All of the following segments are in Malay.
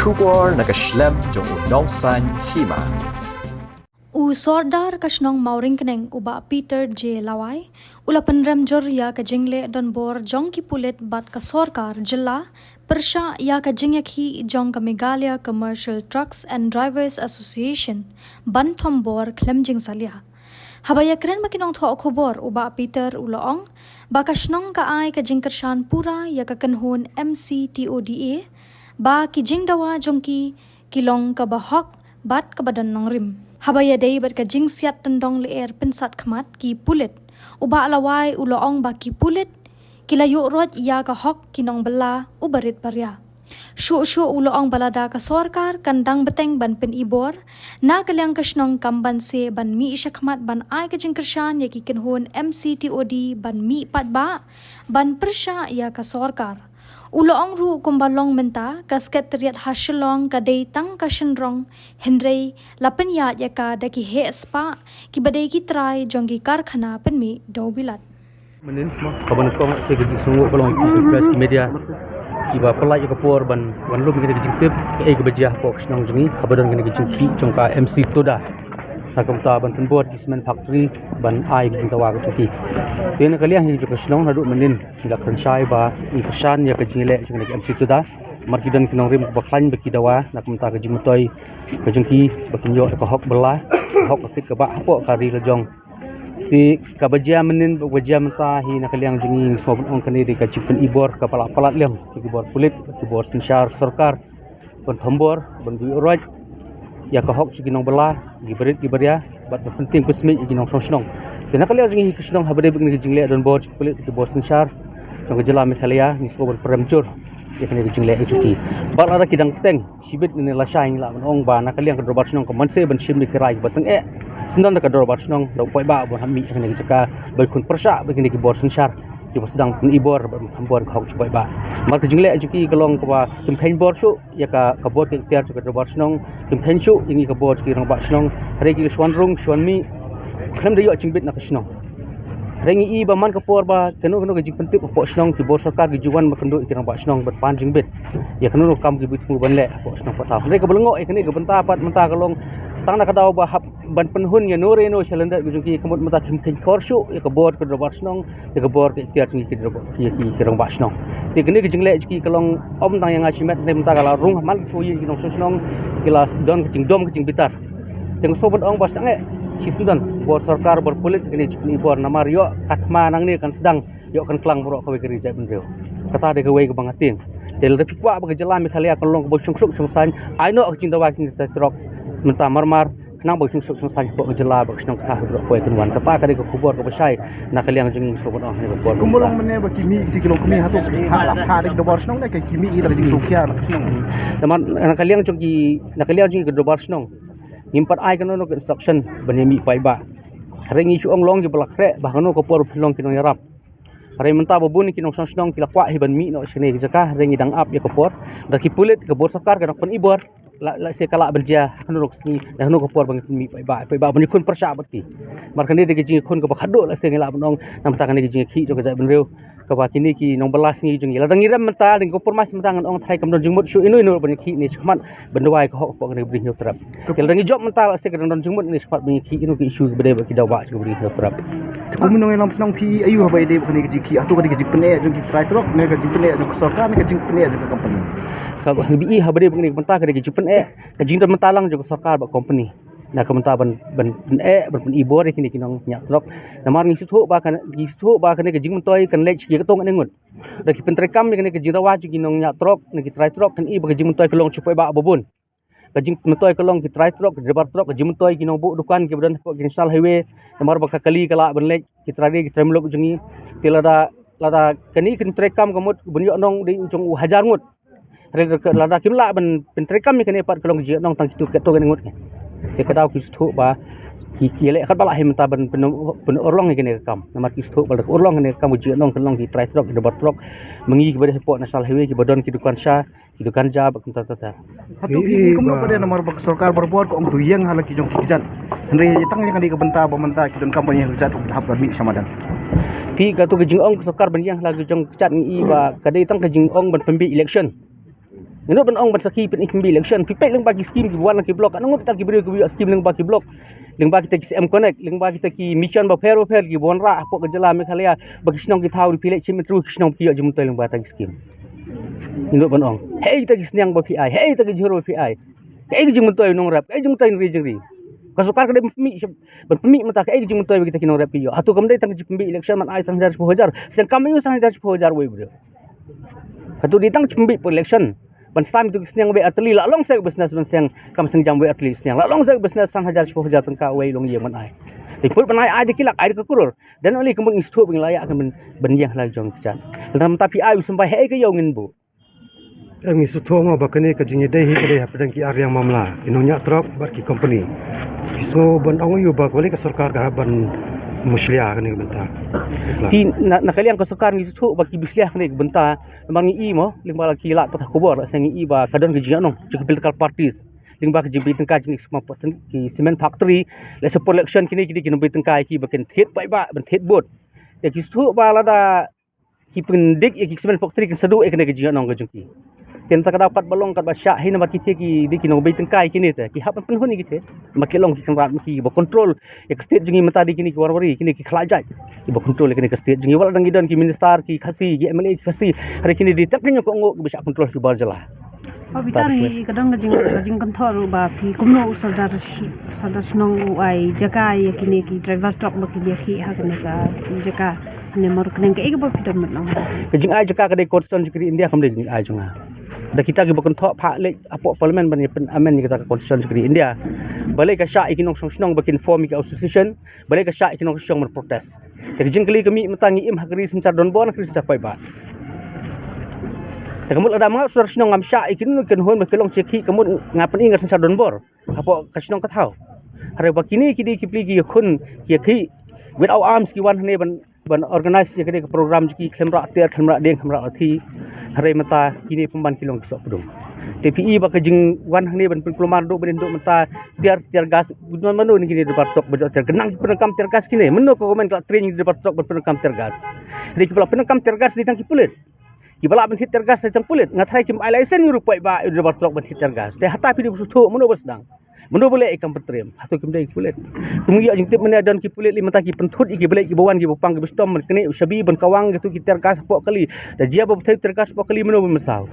Shubor nakaslem jong unong san hima. Sordar kasnong mauring keneng uba Peter J. Lawai, ula penrem jor ya ka jingle don bor jong ki pulit bat ka sorkar jilla, persya ya ka jingyak hi jong ka Meghalaya Commercial Trucks and Drivers Association, ban thom bor klem jing salia. Habaya keren makinong tho khobor uba Peter ulaong, ba kasnong ka ay ka jingkershan pura ya ka kanhun MCTODA, ba ki jing dawa jong ki kilong ka bahok bat ka badan nong rim. Habaya day bat ka jing siat tendong leer pensat khamat ki pulit. Uba alawai uloong ba ki pulit. Kilayo rot iya ka hok kinong bela ubarit parya. Syu uloong balada ka sorkar kandang beteng ban pen ibor. Na kalyang kasnong kamban se ban mi isya khamat ban ay ka jing kersyan ya ki kinhun MCTOD ban mi pat ba. Ban persya iya ka sorkar. Uloong ru kumbalong menta kasket teriat hasilong kadai tang kasenrong Henry lapenya ya ka daki he spa ki badai ki try jonggi karkhana penmi dobilat menin kaban ko se gidi sungu kolong press ki media ki ba pelai ka por ban lu mi gidi tip e ke bajah ko snong jungi kabadon gidi jingki jongka MC Toda nakam ta ban penbor di semen factory ban ai gidi tawa ka chuki tin kalian hi jo snong hadu menin sila kensai ba i pesan ya ka jingile jong MC Toda marki dan kinong rim baklan beki dawa nakam ta ka jimutoi ka jingki bakinyo ka hok bela hok ka ba po kari lejong di kabajia menin kabajia menta hi nakaliang jungi sobon ong kani di kacipen ibor kepala palat lem ibor kulit ibor sensar sorkar ban thambor ban bi roj ya ka hok siginong bela giberit giberia bat penting pesmi giginong sosnong di nakaliang jungi kisnong habade begini jingle don bor kulit ibor sensar jong jela Meghalaya ni sobon premjur ya kani jingle ejuki bat ada kidang teng sibit ni la shaing la ong ba nakaliang kadrobat snong komanse ban sim ni kirai bateng sendan dekat dorbat senong dau poi ba bon hami kene jaka bai kun persya begini ki bor sensar ki sedang pun ibor hambor khok poi ba mar ke jingle juki kalong ka kim khain bor su ya ka bor ke tiar dekat dorbat senong kim khain su ini ka bor ki rang ba senong regi swan rung swan mi khlem de yo chingbit na ka senong rengi i ba man ka por ba kenu ke jing pentik po senong ki bor sarkar ki juwan ma kendu ki rang ba senong bat pan jingbit ya kenu kam ki bitu ban le po senong patah re ka belengo ikene ka benta pat menta kalong tang nak daw ba ban penhun ya nore no selenda gujungki kemut mata kim korsu ya ka bor ke robot snong ya ka bor ke tiar ngi ki robot ki rong ba snong ti gene ke jingle ki kalong om tang yang achimet nem ta kala rung man fu yi ki nong snong kilas don ke jing dom ke jing bitar teng sobot ong ba sange si sundan bor sarkar bor pulit gene ni bor namar yo katma nang ni kan sedang yo kan klang bro ka we geri jai benreu kata de ke we ke bangatin del de pikwa ba ke jela Meghalaya kalong bo sung san ai no jing dawa ki ta trok menta marmar nang bo sung san po jela ba snong ka bro ko kunwan kata ka de ko kubor ko basai nakaliang jing sobot ong ne bor kumulong mene ba kimi ti kilong kumi hatu ha de bor snong ne ka kimi i la jing sukya teman nakaliang jing ke bor snong nimpat ai kan no construction banemi pai ba rengi su ong long je balak re ba kan ko por pilong kinong yarap Hari menta babun kinong snong kila kwa hiban mi no sini jaka rengi dang up ya ko por da ki pulit ke bor sakar kan pen ibor la se kala berja kanuruk sini dah no ko por bang mi pai ba bani kun persya bati mar kan de jing kun ko khado la se ngila bonong nam ta kan de jing khi jo ka jai benreu ka ba kini ki nong belas ni jing la dang iram menta ding ko pormas menta ngan ong thai kam don jing mut su inu bani khi ni khmat bendwai ko ko kan bri nyu trap kel dang job menta la se kan don jing mut ni khmat bani khi inu ki isu bede ba ki daw ba ki bri nyu trap kumunong elam snong pi ayu ba ide kani ki ki atu ka ki pene jing ki try trok ne ka jing pene jing sorkar ne ka jing pene jing company ka bi habade begini menta ka ki jupen ka jing don menta lang jo sarkar ba company na ka menta ban ban ibor kini kinong nyak trok namar ngi su ba kan ka jing mentoi kan lech ki ka tong ngut da ki pentrekam ni kan ka jing dawa ki nong nyak trok ni ki try trok kan i ba ka jing mentoi kelong chupai ba babun ka jing mentoi kelong ki try trok debar trok ka jing mentoi ki nong bu dukan ki badan ki national highway namar ba ka kali kala ban lech ki trade ki tremlok jungi tilada lada kani kan trekam kamut bunyo nong di ujung hajar ngut lada kimla ban pentrekam ni kan epat kelong ji nong tang tu to kan ngut ke kadau ki stu ba ki le khat bala him ta ban pen orlong ni kan kam namar ki stu bal orlong ni kam ji nong kelong ki try trok debar trok mengi ki bade po national highway ki badon ki dukan sha ki dukan ja ba kunta ta hatu ki kumulong pada nomor bak sarkar berbor ko om tu yang hala ki jong ki jat henry tang yang di ka benta ba menta ki don company yang jat hap mi samadan pi ka tu ke jing ong sarkar ban yang la jong cat ni ba kadai tang ke jing ong ban pembi election Ngino ban ong ban saki pen ikmbi election pipek leng bagi skim ki buan ki blok anong kita ki beri ki skim leng bagi blok leng bagi kita ki M connect leng bagi kita ki mission ba fair ki bon ra apok ke jela Meghalaya bagi snong ki thau di pilek chim tru snong ki jum toy leng bagi skim ngino ban ong hei kita ki snyang ba pi ai hei kita ki juro pi ai hei ki jum toy nong rap hei jum toy ri jeng ri kasukar kada pemi mata hei ki jum toy kita ki nong rap ki yo atu kamdai tang ji pembi election man ai sang 10,000 sen kam yu sang 10,000 wei bro atu di tang pembi election ban sam tu snyang we atli la long sek business ban seng kam seng jam we atli snyang la long sek business sang 10,000 tengka we long ye man ai ti put ban ai dikilak ai ka kurur dan oli kembang istu bing layak kan ben yang la jong chan dalam tapi ai sampai he ke yongin bu Kami sutong bakane ka jingi dai hi kadai hapadang ki aryang mamla inonya trop bar ki company so ban ong yu ba kole ka sarkar ka ban muslia kan benta ti nakaliang ka sukar ni su baki bisliah ni benta mangi i mo ling bala ki la patah kubur sengi i ba kadon ki jino jik political parties ling ba ki jibi tengka jing semua poten ki cement factory le support election kini kini bi tengka ki baken thet bai ba ban thet bot ya ki su ba la da ki pendik ya ki cement factory ki sedu ekne ki jino ga jungki ten tak dapat balong kat basya hina ba ki ki di ki no bi tengka kini te ki hapan penhun ni ki te makilong ki kan ki ba control ya state jungi mata di kini ki warwari kini ki khlajai ki ba control kini ka state jungi wala dang idon ki minister ki khasi ki MLA ki khasi hari kini di tak ko ngo bisa control ki bar jala Bitari kadang gajing kantor ba pi kumno sadar snong ai jaka ya kini ki driver truck ba ki ki ha kene ka jaka ne mor kene ke ba pitam nang kajing ai jaka kadai constitution jikri India kamde jing ai junga da kita ki bakon thok pha le apok parliament ban pen amen ni kita constitution jikri India balai ka sha ikinong snong bakin form ki association balai ka sha ikinong snong mer protest kajing kali kami metangi im hakri semcar don bon kri semcar pai ba Kemudian ada mga surat sinong ngamsya ikin kan hon makelong ceki kemudian ngapen ingat sensar donbor apa kasinong katau hari bakini kidi kipli ki kun ki without arms ki wan hne ban organize ki ke program ki khamra ter khamra deng khamra athi hari mata kini pemban kilong sok pedung TPI ba kajing wan hne ban perumahan do bentuk mata tiar gas gudon manu ni kini depan tok bedok ter kenang penekam ter gas kini menu ko komen ka training depan tok penekam ter gas ri kipla penekam ter gas di tang kipulit Kibala ben hit tergas sa pulit ngathai kim ai license ni rupai ba i debat trok ben hit tergas te hata pi di sutu meno basdang meno boleh ikam petrem hatu kim dai pulit tumugi ajing tip mena dan ki pulit lima ta ki penthut i ki boleh ki bawan ki bopang ki bestom kene usabi ben kawang gitu ki tergas pok kali da jia ba thai tergas pok kali meno mesau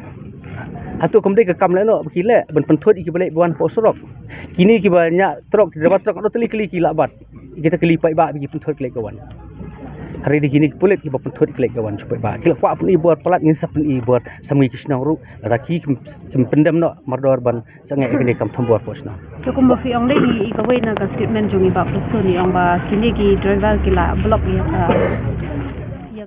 hatu kim dai ke kam leno bekile ben penthut i ki boleh bawan pok sorok kini ki banyak trok di debat trok do teli kali ki labat kita kali pai ba ki penthut kali kawan hari di gini pulit ki bapun thot klek kawan supaya ba kila kwa pun i buat pelat ngin sapun i buat samui kisnang ru laki kim pendam no mardor ban sangai kini kam thambor posna Cukup ba fi ong le i ka na ka statement jungi ba presto ni ong ba kini ki driver kila block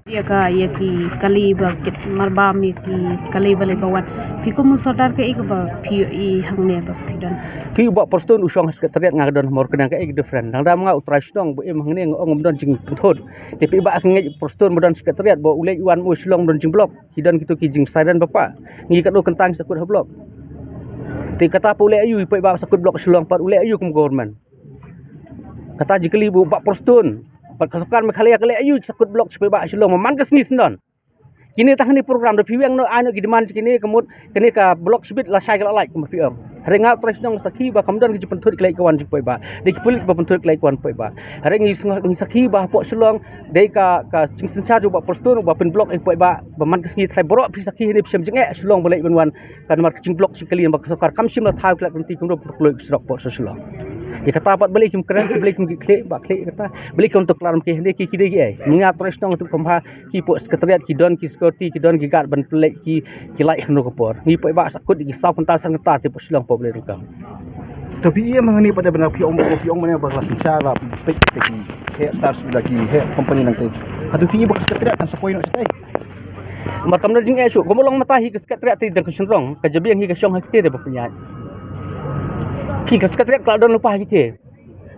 ya ki kali ba kit marba mi ki kali bale bawan fi kum sodar ke ik ba fi i hangne ba fi dan ki ba poston usong sekretariat ngadon mor kenang ka ik different nang da mga utrasnong bu em hangne ngong don jing thot tapi ba nge poston modon sekretariat bo ulai iwan mo silong don jing blok kidan kitu ki jing siren bapa ngi ka do kentang sakut ha blok ti kata pa ulai ayu pa ba sakut blok silong par ulai ayu kum government kata jikali bu ba poston pat kasukar Meghalaya kali ayu sakut blok supaya ba silong man ka sni sendon kini tahani program do piwang no anu ki demand kini kemud kini ka blok sibit la sai kala like kum piwang hari nga tres nong sakhi ba kamdon ki penthut klai kawan supaya ba de ki pulit ba penthut klai kawan supaya ba hari ngi sakhi ba pok silong de ka jing sencha jo ba poston ba pen blok supaya ba man ka sni trai borok pi sakhi ni psem jenge silong boleh benwan kan mar jing blok sikali ba kasukar kamsim la thau klak nanti kum do kloi srok pok silong ya kata apa balik kim keren balik kim klik ba klik kata balik untuk klaram ke hende ki kide ai ninga tres nong untuk pemha ki pok sekretariat ki don ki security ki don ki guard ban pelek ki lai hanu kopor ni pok ba sakut ki sau pentasan kata te pok silong pok boleh rekam tapi ia mengani pada benar piong mana bakal secara pik teki he stars lagi he company nang te hadu fi bak sekretariat kan sapoi nak setai makam na jing esok komolong matahi ke sekretariat ti dan kusenrong kajabi yang hi ke syong hakite de penyat ki ka sekretariat kalau don lupa gitu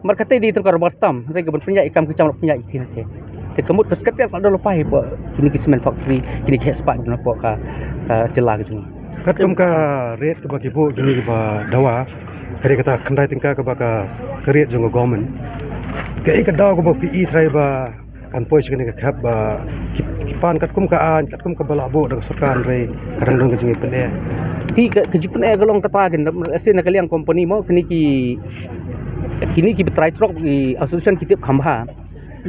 markate di tengkar bastam rega ban penyat ikam kecam penyat itu nanti te kemut ke sekretariat kalau don lupa po kini ki cement factory kini ki spa don po ka jela gitu katum ka rate ka bagi bo gini ba dawa kare kata kandai tingka ka baka kariat jong government ke ik daw ko ba PE try ba kan poi sekene ka khap ba kipan kat kum ka an kat kum ka bala bo dak sarkar re kadang dong jingi pende Ti kejipan galong katagan asin na kaliang company mo kini ki betrai trok di association kitip khamba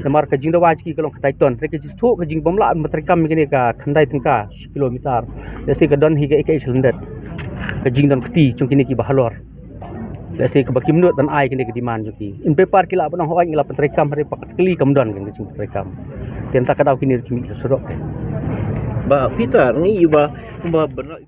namar kajing da waj ki kalong kataiton re kajis thu kajing bomla matrikam kini ka khandai tengka kilometer ese ka don higa ek silindat kajing don kti chung kini ki bahalor ese ka bakim nut dan ai kini ki demand juki in paper kila banang hoai ngila matrikam re pakat kli kamdon kan kajing matrikam tenta kadau kini ki surok Ba Peter ni iba benar